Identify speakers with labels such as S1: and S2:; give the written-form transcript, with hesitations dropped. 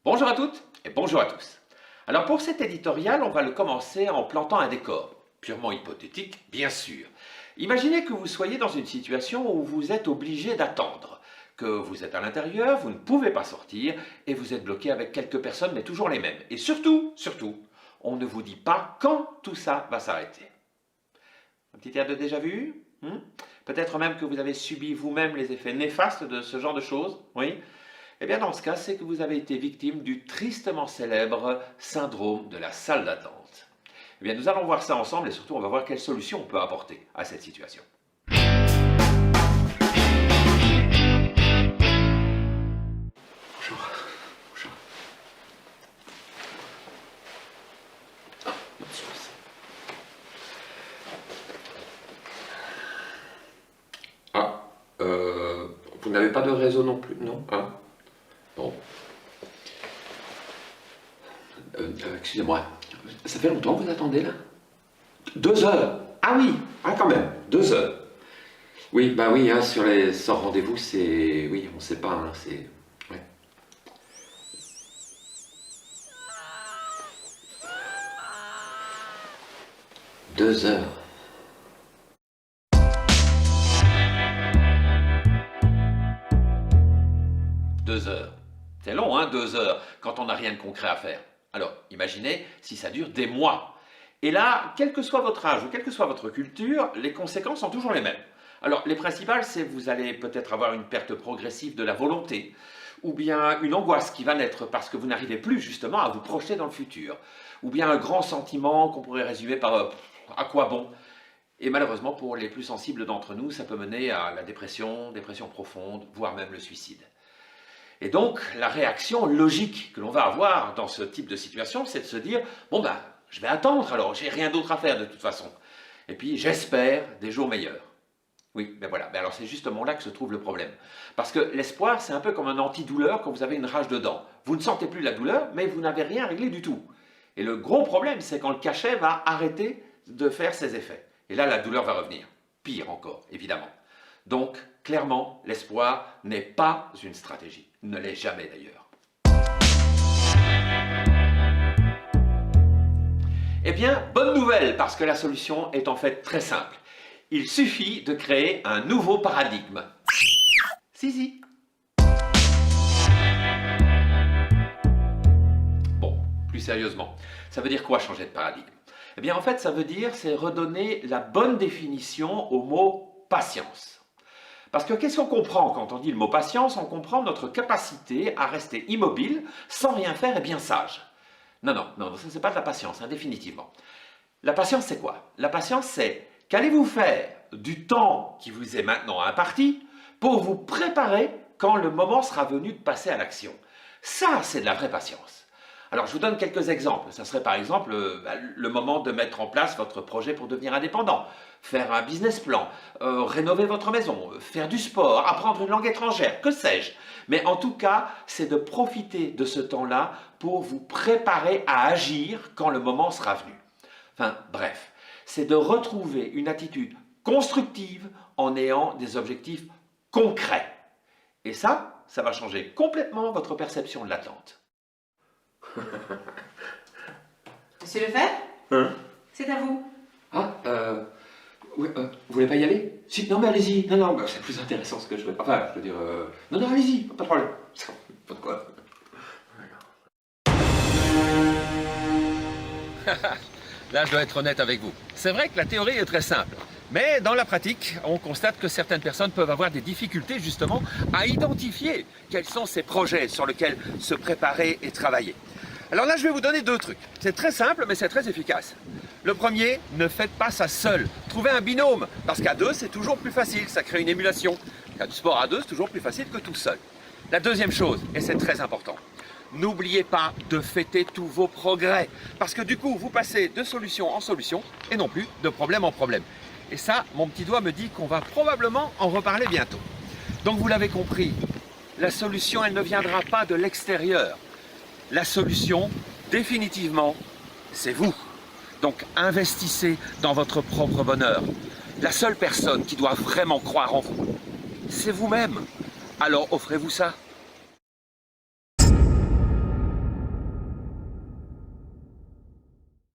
S1: Bonjour à toutes et bonjour à tous. Alors pour cet éditorial, on va le commencer en plantant un décor, purement hypothétique, bien sûr. Imaginez que vous soyez dans une situation où vous êtes obligé d'attendre, que vous êtes à l'intérieur, vous ne pouvez pas sortir et vous êtes bloqué avec quelques personnes, mais toujours les mêmes. Et surtout, on ne vous dit pas quand tout ça va s'arrêter. Un petit air de déjà-vu? Peut-être même que vous avez subi vous-même les effets néfastes de ce genre de choses, oui? Eh bien, dans ce cas, c'est que vous avez été victime du tristement célèbre syndrome de la salle d'attente. Eh bien, nous allons voir ça ensemble et surtout, on va voir quelles solutions on peut apporter à cette situation.
S2: Bonjour. Bonjour. Ah, vous n'avez pas de réseau non plus, non? Hein? Bon. Excusez-moi, ça fait longtemps que vous attendez là? 2 heures? Ah oui, ah quand même, 2 heures. Oui, bah oui, hein, sur les sans rendez-vous, c'est... Oui, on sait pas, hein, c'est... Ouais. Deux heures.
S1: 2 heures. C'est long, hein, 2 heures, quand on n'a rien de concret à faire. Alors, imaginez si ça dure des mois. Et là, quel que soit votre âge ou quelle que soit votre culture, les conséquences sont toujours les mêmes. Alors, les principales, c'est que vous allez peut-être avoir une perte progressive de la volonté, ou bien une angoisse qui va naître parce que vous n'arrivez plus justement à vous projeter dans le futur, ou bien un grand sentiment qu'on pourrait résumer par à quoi bon? Et malheureusement, pour les plus sensibles d'entre nous, ça peut mener à la dépression profonde, voire même le suicide. Et donc, la réaction logique que l'on va avoir dans ce type de situation, c'est de se dire « Bon ben, je vais attendre alors, j'ai rien d'autre à faire de toute façon. Et puis, j'espère des jours meilleurs. » Oui, ben voilà, ben alors c'est justement là que se trouve le problème. Parce que l'espoir, c'est un peu comme un antidouleur quand vous avez une rage de dents. Vous ne sentez plus la douleur, mais vous n'avez rien réglé du tout. Et le gros problème, c'est quand le cachet va arrêter de faire ses effets. Et là, la douleur va revenir. Pire encore, évidemment. Donc, clairement, l'espoir n'est pas une stratégie. Ne l'est jamais d'ailleurs. Eh bien, bonne nouvelle, parce que la solution est en fait très simple. Il suffit de créer un nouveau paradigme. Si. Bon, plus sérieusement, ça veut dire quoi changer de paradigme? Eh bien, en fait, ça veut dire, c'est redonner la bonne définition au mot patience. Parce que qu'est-ce qu'on comprend quand on dit le mot patience? On comprend notre capacité à rester immobile, sans rien faire et bien sage. Non, ça c'est pas de la patience, hein, définitivement. La patience, c'est quoi? La patience, c'est qu'allez-vous faire du temps qui vous est maintenant imparti pour vous préparer quand le moment sera venu de passer à l'action. Ça, c'est de la vraie patience. Alors, je vous donne quelques exemples. Ça serait par exemple le moment de mettre en place votre projet pour devenir indépendant, faire un business plan, rénover votre maison, faire du sport, apprendre une langue étrangère, que sais-je. Mais en tout cas, c'est de profiter de ce temps-là pour vous préparer à agir quand le moment sera venu. Enfin, bref, c'est de retrouver une attitude constructive en ayant des objectifs concrets. Et ça va changer complètement votre perception de l'attente.
S3: Monsieur Lefebvre?
S2: Hein?
S3: C'est à vous.
S2: Ah, oui, vous voulez pas y aller? Si, non mais allez-y. Non, bah, c'est plus intéressant ce que je veux. Enfin, je veux dire... Non, allez-y, pas de problème. Pas de quoi.
S1: Là, je dois être honnête avec vous. C'est vrai que la théorie est très simple. Mais dans la pratique, on constate que certaines personnes peuvent avoir des difficultés justement à identifier quels sont ces projets sur lesquels se préparer et travailler. Alors là, je vais vous donner 2 trucs. C'est très simple, mais c'est très efficace. Le premier, ne faites pas ça seul. Trouvez un binôme, parce qu'à 2, c'est toujours plus facile, ça crée une émulation. Faire du sport à 2, c'est toujours plus facile que tout seul. La deuxième chose, et c'est très important, n'oubliez pas de fêter tous vos progrès, parce que du coup, vous passez de solution en solution, et non plus de problème en problème. Et ça, mon petit doigt me dit qu'on va probablement en reparler bientôt. Donc vous l'avez compris, la solution, elle ne viendra pas de l'extérieur. La solution, définitivement, c'est vous. Donc investissez dans votre propre bonheur. La seule personne qui doit vraiment croire en vous, c'est vous-même. Alors offrez-vous ça.